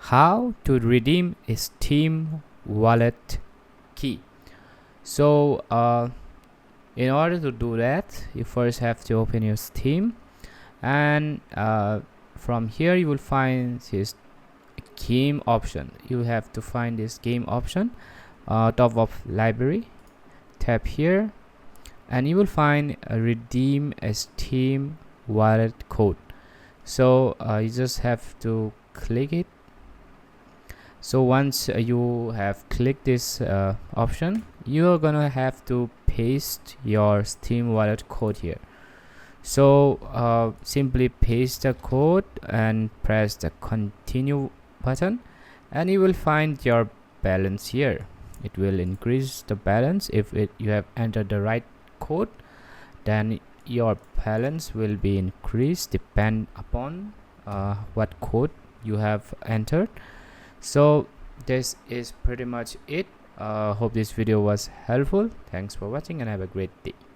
how to redeem a Steam wallet key. So in order to do that, you first have to open your Steam, and from here you will find this game option. You have to find this game option, top of library, tap here, and you will find redeem a Steam wallet code. So you just have to click it. So once you have clicked this option, you are gonna have to paste your Steam wallet code here. So simply paste the code and press the continue button, and you will find your balance here. It will increase the balance if you have entered the right code. Then your balance will be increased depend upon what code you have entered. So this is pretty much it. Hope this video was helpful. Thanks for watching and have a great day.